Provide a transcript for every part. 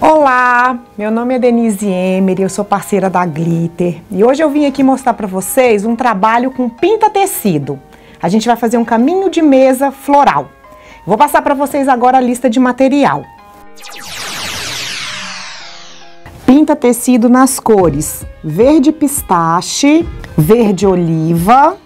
Olá, meu nome é Denise Emery, eu sou parceira da Glitter e hoje eu vim aqui mostrar para vocês um trabalho com pinta-tecido. A gente vai fazer um caminho de mesa floral. Vou passar para vocês agora a lista de material. Pinta-tecido nas cores verde pistache, verde oliva,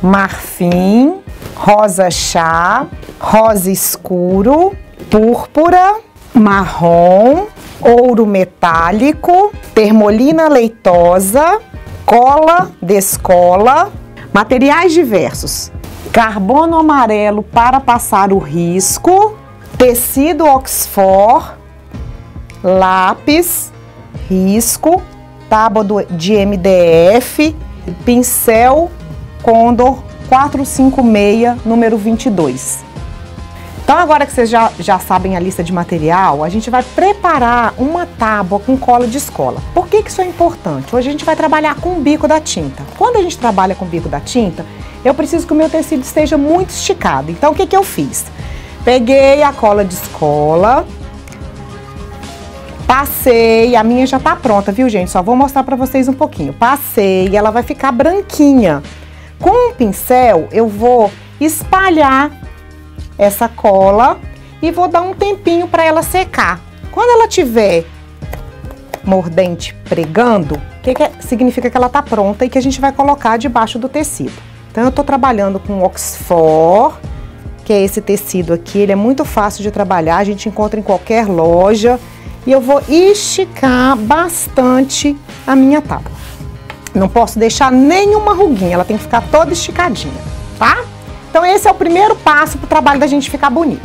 marfim, rosa chá, rosa escuro, púrpura, marrom, ouro metálico, termolina leitosa, cola, descola, materiais diversos, carbono amarelo para passar o risco, tecido Oxford, lápis, risco, tábua de MDF, pincel Condor 456, número 22. Então agora que vocês já sabem a lista de material, a gente vai preparar uma tábua com cola de escola. Por que isso é importante? Hoje a gente vai trabalhar com o bico da tinta. Quando a gente trabalha com o bico da tinta, eu preciso que o meu tecido esteja muito esticado. Então o que eu fiz? Peguei a cola de escola, passei, a minha já tá pronta, viu gente? Só vou mostrar pra vocês um pouquinho. Passei, ela vai ficar branquinha. Com o pincel eu vou espalhar essa cola e vou dar um tempinho para ela secar. Quando ela tiver mordente pregando, significa que ela tá pronta e que a gente vai colocar debaixo do tecido. Então eu tô trabalhando com Oxford, que é esse tecido aqui, ele é muito fácil de trabalhar, a gente encontra em qualquer loja, e eu vou esticar bastante a minha tábua. Não posso deixar nenhuma ruguinha, ela tem que ficar toda esticadinha, tá? Então esse é o primeiro passo para o trabalho da gente ficar bonito.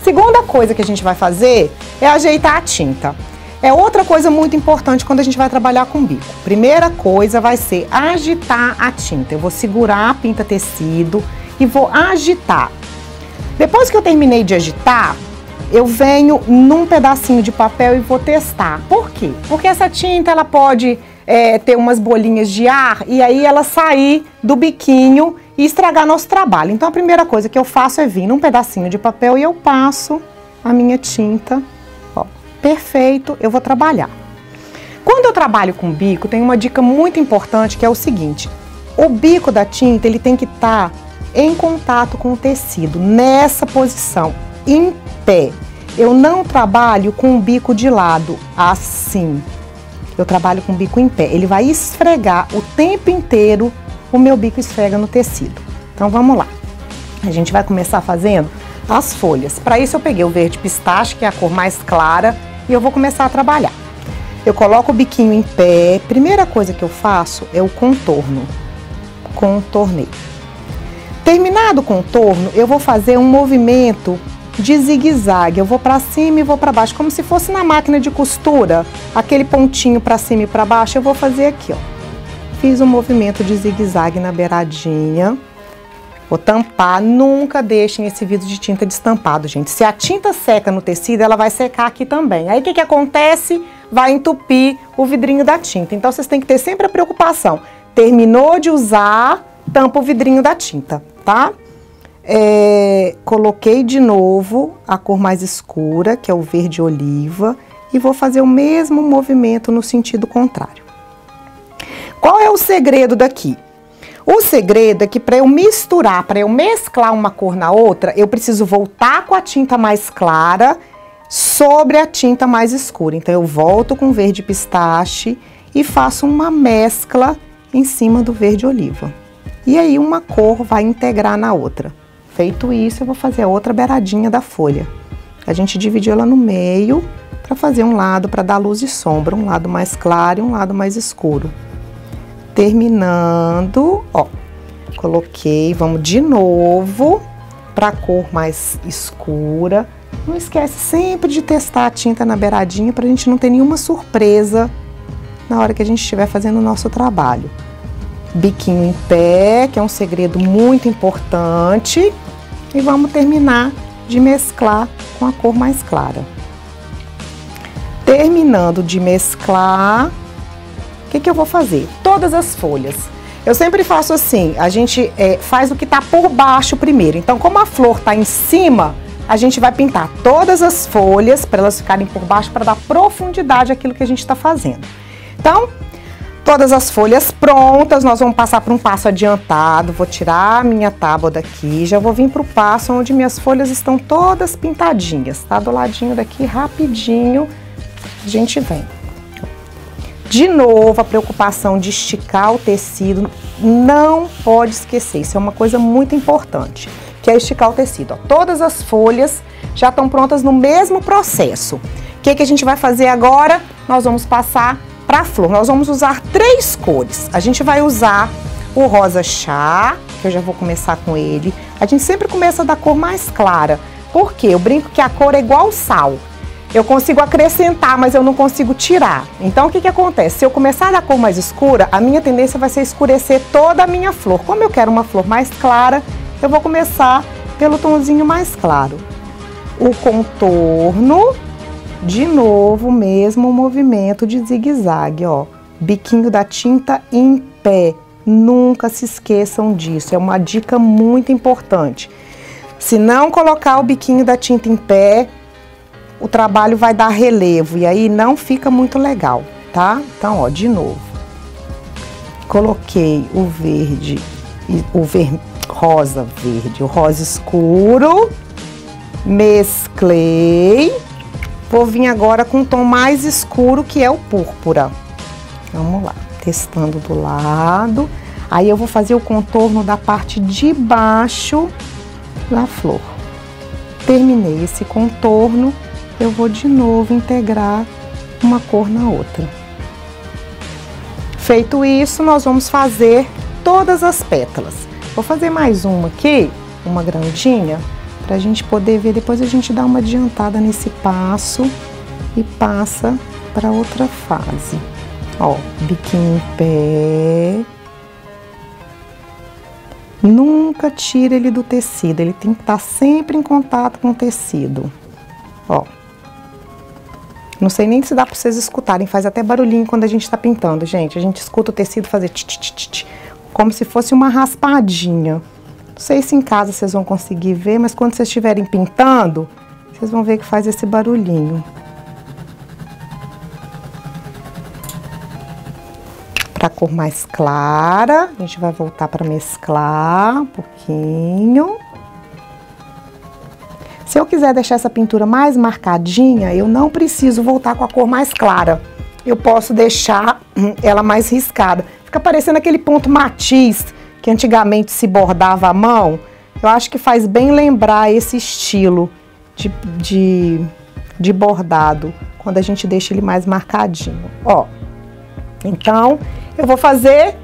Segunda coisa que a gente vai fazer é ajeitar a tinta. É outra coisa muito importante quando a gente vai trabalhar com bico. Primeira coisa vai ser agitar a tinta. Eu vou segurar a pinta-tecido e vou agitar. Depois que eu terminei de agitar, eu venho num pedacinho de papel e vou testar. Por quê? Porque essa tinta ela pode ter umas bolinhas de ar e aí ela sair do biquinho e estragar nosso trabalho. Então a primeira coisa que eu faço é vir num pedacinho de papel e eu passo a minha tinta, ó, perfeito, eu vou trabalhar. Quando eu trabalho com bico, tem uma dica muito importante que é o seguinte: o bico da tinta ele tem que estar em contato com o tecido, nessa posição, em pé. Eu não trabalho com o bico de lado, assim. Eu trabalho com o bico em pé. Ele vai esfregar o tempo inteiro, o meu bico esfrega no tecido. Então vamos lá. A gente vai começar fazendo as folhas. Para isso eu peguei o verde pistache, que é a cor mais clara, e eu vou começar a trabalhar. Eu coloco o biquinho em pé. Primeira coisa que eu faço é o contorno. Contornei. Terminado o contorno, eu vou fazer um movimento de zigue-zague. Eu vou para cima e vou para baixo, como se fosse na máquina de costura, aquele pontinho para cima e para baixo, eu vou fazer aqui, ó. Fiz um movimento de zigue-zague na beiradinha. Vou tampar, nunca deixem esse vidro de tinta destampado, gente. Se a tinta seca no tecido, ela vai secar aqui também. Aí o que acontece? Vai entupir o vidrinho da tinta. Então vocês têm que ter sempre a preocupação. Terminou de usar, tampa o vidrinho da tinta, tá? Coloquei de novo a cor mais escura, que é o verde oliva, e vou fazer o mesmo movimento no sentido contrário. Qual é o segredo daqui? O segredo é que para eu misturar, para eu mesclar uma cor na outra, eu preciso voltar com a tinta mais clara sobre a tinta mais escura. Então eu volto com o verde pistache e faço uma mescla em cima do verde oliva. E aí uma cor vai integrar na outra. Feito isso, eu vou fazer a outra beiradinha da folha. A gente dividiu ela no meio para fazer um lado para dar luz e sombra, um lado mais claro e um lado mais escuro. Terminando, ó, coloquei, vamos de novo para a cor mais escura. Não esquece sempre de testar a tinta na beiradinha para a gente não ter nenhuma surpresa na hora que a gente estiver fazendo o nosso trabalho. Biquinho em pé, que é um segredo muito importante. E vamos terminar de mesclar com a cor mais clara. Terminando de mesclar, o que eu vou fazer? Todas as folhas. Eu sempre faço assim, a gente faz o que tá por baixo primeiro. Então, como a flor tá em cima, a gente vai pintar todas as folhas para elas ficarem por baixo, para dar profundidade àquilo que a gente está fazendo. Então, todas as folhas prontas, nós vamos passar para um passo adiantado. Vou tirar a minha tábua daqui, já vou vir para o passo onde minhas folhas estão todas pintadinhas, tá? Do ladinho daqui, rapidinho, a gente vem. De novo, a preocupação de esticar o tecido, não pode esquecer, isso é uma coisa muito importante, que é esticar o tecido. Ó, todas as folhas já estão prontas no mesmo processo. O que a gente vai fazer agora? Nós vamos passar para a flor. Nós vamos usar 3 cores. A gente vai usar o rosa chá, que eu já vou começar com ele. A gente sempre começa da cor mais clara, porque eu brinco que a cor é igual sal. Eu consigo acrescentar, mas eu não consigo tirar. Então, o que acontece? Se eu começar da cor mais escura, a minha tendência vai ser escurecer toda a minha flor. Como eu quero uma flor mais clara, eu vou começar pelo tomzinho mais claro. O contorno, de novo, mesmo movimento de zigue-zague, ó. Biquinho da tinta em pé. Nunca se esqueçam disso, é uma dica muito importante. Se não colocar o biquinho da tinta em pé, o trabalho vai dar relevo e aí não fica muito legal, tá? Então, ó, de novo. Coloquei o verde, o rosa escuro, mesclei. Vou vir agora com um tom mais escuro, que é o púrpura. Vamos lá, testando do lado. Aí eu vou fazer o contorno da parte de baixo da flor. Terminei esse contorno, eu vou de novo integrar uma cor na outra. Feito isso, nós vamos fazer todas as pétalas. Vou fazer mais uma aqui, uma grandinha, pra gente poder ver. Depois a gente dá uma adiantada nesse passo e passa para outra fase. Ó, biquinho em pé. Nunca tira ele do tecido, ele tem que estar sempre em contato com o tecido. Ó. Não sei nem se dá para vocês escutarem, faz até barulhinho quando a gente tá pintando, gente. A gente escuta o tecido fazer tch, como se fosse uma raspadinha. Não sei se em casa vocês vão conseguir ver, mas quando vocês estiverem pintando, vocês vão ver que faz esse barulhinho. Para a cor mais clara, a gente vai voltar para mesclar um pouquinho. Se eu quiser deixar essa pintura mais marcadinha, eu não preciso voltar com a cor mais clara. Eu posso deixar ela mais riscada. Fica parecendo aquele ponto matiz que antigamente se bordava à mão. Eu acho que faz bem lembrar esse estilo de bordado, quando a gente deixa ele mais marcadinho. Ó, então eu vou fazer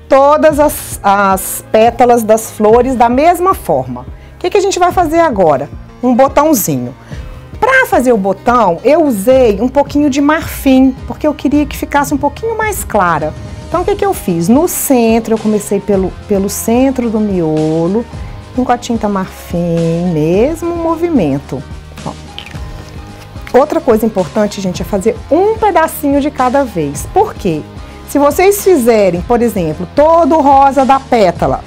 todas as pétalas das flores da mesma forma. O que a gente vai fazer agora? Um botãozinho. Para fazer o botão, eu usei um pouquinho de marfim, porque eu queria que ficasse um pouquinho mais clara. Então, o que eu fiz? No centro, eu comecei pelo centro do miolo, com a tinta marfim, mesmo movimento. Ó. Outra coisa importante, gente, é fazer um pedacinho de cada vez. Por quê? Se vocês fizerem, por exemplo, todo o rosa da pétala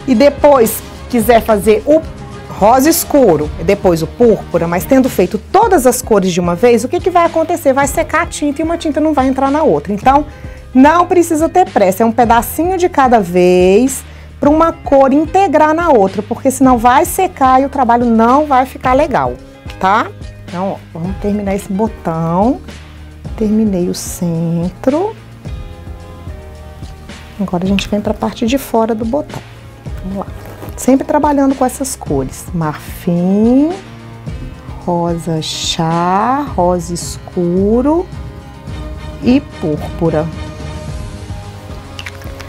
e depois quiser fazer o rosa escuro e depois o púrpura, mas tendo feito todas as cores de uma vez, o que vai acontecer? Vai secar a tinta e uma tinta não vai entrar na outra. Então, não precisa ter pressa, é um pedacinho de cada vez para uma cor integrar na outra, porque senão vai secar e o trabalho não vai ficar legal, tá? Então, ó, vamos terminar esse botão. Terminei o centro. Agora a gente vem para a parte de fora do botão. Vamos lá. Sempre trabalhando com essas cores. Marfim, rosa chá, rosa escuro e púrpura.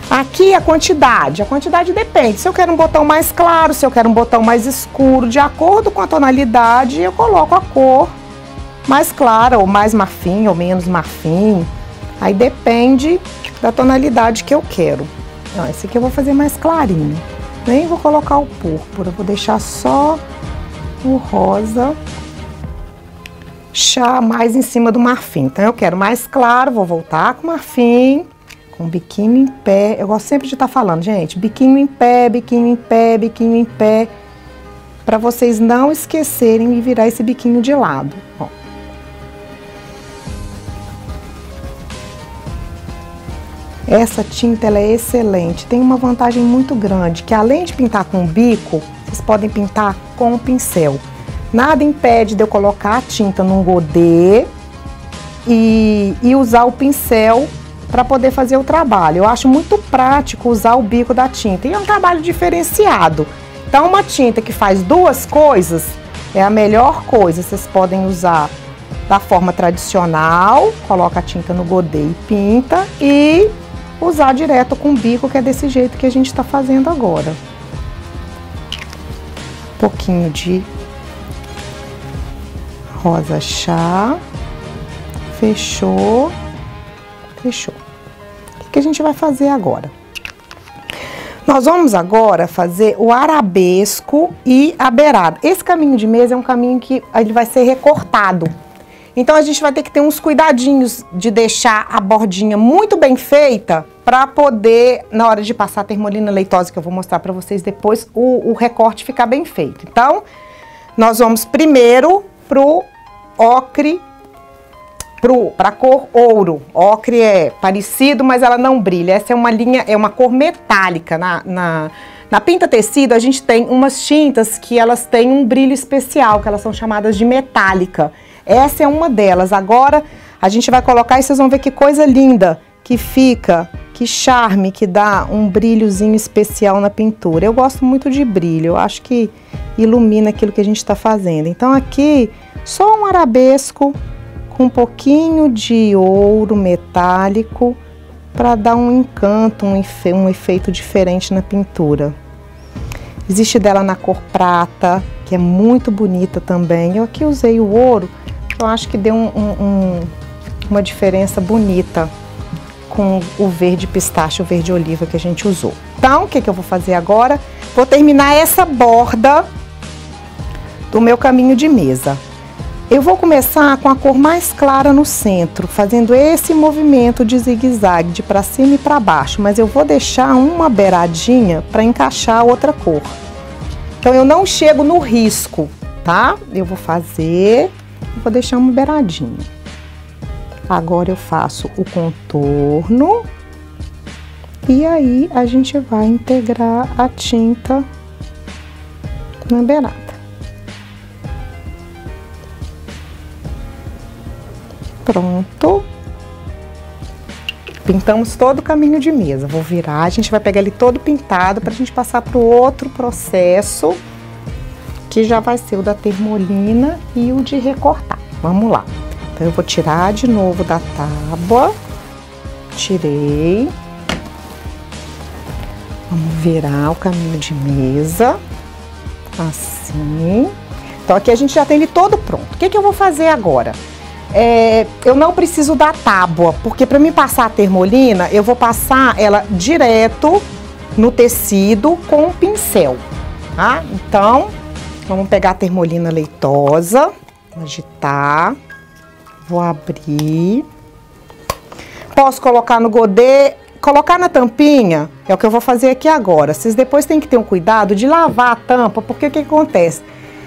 Aqui a quantidade depende. Se eu quero um botão mais claro, se eu quero um botão mais escuro, de acordo com a tonalidade, eu coloco a cor mais clara, ou mais marfim, ou menos marfim. Aí depende da tonalidade que eu quero. Ó, esse aqui eu vou fazer mais clarinho. Nem vou colocar o púrpura, vou deixar só o rosa chá mais em cima do marfim. Então eu quero mais claro, vou voltar com marfim, com biquinho em pé. Eu gosto sempre de estar falando, gente, biquinho em pé, biquinho em pé, biquinho em pé, para vocês não esquecerem e virar esse biquinho de lado, ó. Essa tinta, ela é excelente, tem uma vantagem muito grande, que além de pintar com o bico, vocês podem pintar com o pincel. Nada impede de eu colocar a tinta num godê e usar o pincel para poder fazer o trabalho. Eu acho muito prático usar o bico da tinta e é um trabalho diferenciado. Então, uma tinta que faz duas coisas é a melhor coisa. Vocês podem usar da forma tradicional, coloca a tinta no godê e pinta, e usar direto com o bico, que é desse jeito que a gente está fazendo agora. Um pouquinho de rosa chá. Fechou. Fechou. O que a gente vai fazer agora? Nós vamos agora fazer o arabesco e a beirada. Esse caminho de mesa é um caminho que ele vai ser recortado. Então, a gente vai ter que ter uns cuidadinhos de deixar a bordinha muito bem feita para poder, na hora de passar a termolina leitosa, que eu vou mostrar para vocês depois, o recorte ficar bem feito. Então, nós vamos primeiro pro ocre, para cor ouro. Ocre é parecido, mas ela não brilha. Essa é uma linha, é uma cor metálica. Na Pinta Tecido, a gente tem umas tintas que elas têm um brilho especial, que elas são chamadas de metálica. Essa é uma delas. Agora, a gente vai colocar e vocês vão ver que coisa linda que fica, que charme, que dá um brilhozinho especial na pintura. Eu gosto muito de brilho, eu acho que ilumina aquilo que a gente está fazendo. Então, aqui, só um arabesco com um pouquinho de ouro metálico para dar um encanto, um efeito diferente na pintura. Existe dela na cor prata, que é muito bonita também. Eu aqui usei o ouro, eu acho que deu uma diferença bonita com o verde pistache, o verde oliva que a gente usou. Então, o que eu vou fazer agora? Vou terminar essa borda do meu caminho de mesa. Eu vou começar com a cor mais clara no centro, fazendo esse movimento de zigue-zague, de para cima e para baixo, mas eu vou deixar uma beiradinha para encaixar a outra cor. Então, eu não chego no risco, tá? Eu vou fazer, vou deixar uma beiradinha. Agora eu faço o contorno e aí a gente vai integrar a tinta na beirada. Pronto. Pintamos todo o caminho de mesa. Vou virar, a gente vai pegar ele todo pintado pra gente passar pro outro processo, que já vai ser o da termolina e o de recortar. Vamos lá. Então, eu vou tirar de novo da tábua. Tirei. Vamos virar o caminho de mesa. Assim. Então, aqui a gente já tem ele todo pronto. O que eu vou fazer agora? Eu não preciso da tábua, porque para mim passar a termolina, eu vou passar ela direto no tecido com o pincel, tá? Então, vamos pegar a termolina leitosa, agitar, vou abrir. Posso colocar no godê, colocar na tampinha, é o que eu vou fazer aqui agora. Vocês depois têm que ter um cuidado de lavar a tampa, porque o que acontece?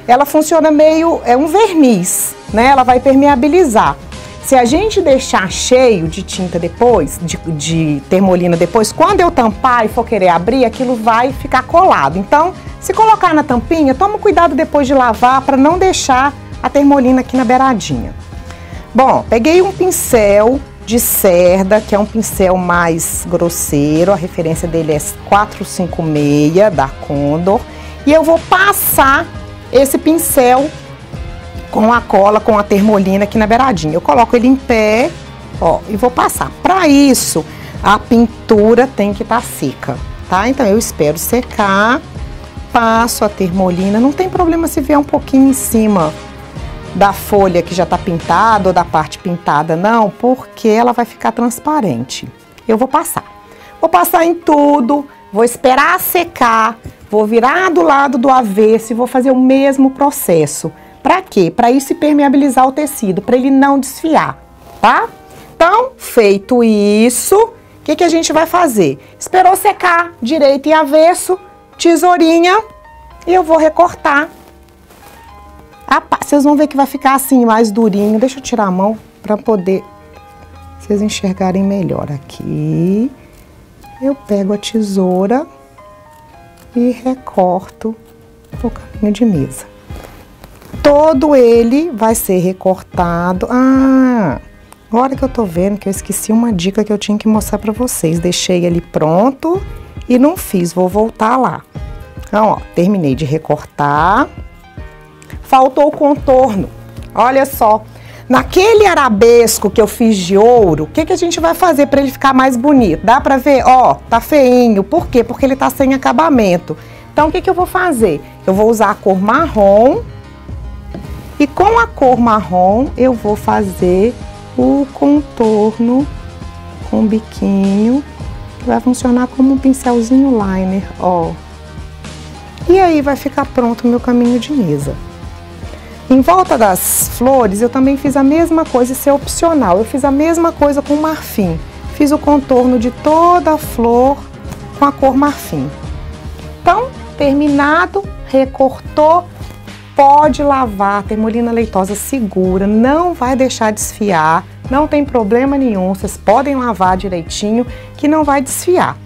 Ela funciona meio, é um verniz, né? Ela vai permeabilizar. Se a gente deixar cheio de tinta depois, de termolina depois, quando eu tampar e for querer abrir, aquilo vai ficar colado. Então, se colocar na tampinha, toma cuidado depois de lavar para não deixar a termolina aqui na beiradinha. Bom, peguei um pincel de cerda, que é um pincel mais grosseiro, a referência dele é 456 da Condor, e eu vou passar esse pincel com a cola, com a termolina aqui na beiradinha. Eu coloco ele em pé, ó, e vou passar. Para isso, a pintura tem que estar seca, tá? Então, eu espero secar, passo a termolina. Não tem problema se vier um pouquinho em cima da folha que já tá pintada ou da parte pintada, não, porque ela vai ficar transparente. Eu vou passar. Vou passar em tudo, vou esperar secar, vou virar do lado do avesso e vou fazer o mesmo processo. Para quê? Para isso permeabilizar o tecido, para ele não desfiar, tá? Então, feito isso, o que a gente vai fazer? Esperou secar direito e avesso, tesourinha, e eu vou recortar Vocês vão ver que vai ficar assim, mais durinho. Deixa eu tirar a mão pra poder vocês enxergarem melhor. Aqui, eu pego a tesoura e recorto o caminho de mesa. Todo ele vai ser recortado. Agora que eu tô vendo que eu esqueci uma dica que eu tinha que mostrar pra vocês. Deixei ele pronto e não fiz, vou voltar lá. Então, ó, terminei de recortar. Faltou o contorno. Olha só, naquele arabesco que eu fiz de ouro, o que a gente vai fazer para ele ficar mais bonito? Dá pra ver? Ó, tá feinho. Por quê? Porque ele tá sem acabamento. Então, o que eu vou fazer? Eu vou usar a cor marrom. E com a cor marrom, eu vou fazer o contorno com biquinho. Que vai funcionar como um pincelzinho liner, ó. E aí, vai ficar pronto o meu caminho de mesa. Em volta das flores, eu também fiz a mesma coisa, isso é opcional. Eu fiz a mesma coisa com marfim. Fiz o contorno de toda a flor com a cor marfim. Então, terminado, recortou, pode lavar. A termolina leitosa segura, não vai deixar desfiar, não tem problema nenhum. Vocês podem lavar direitinho que não vai desfiar.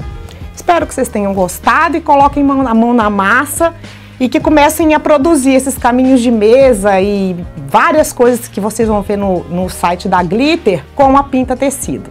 Espero que vocês tenham gostado e coloquem a mão na massa e que comecem a produzir esses caminhos de mesa e várias coisas que vocês vão ver no site da Glitter com a Pinta Tecido.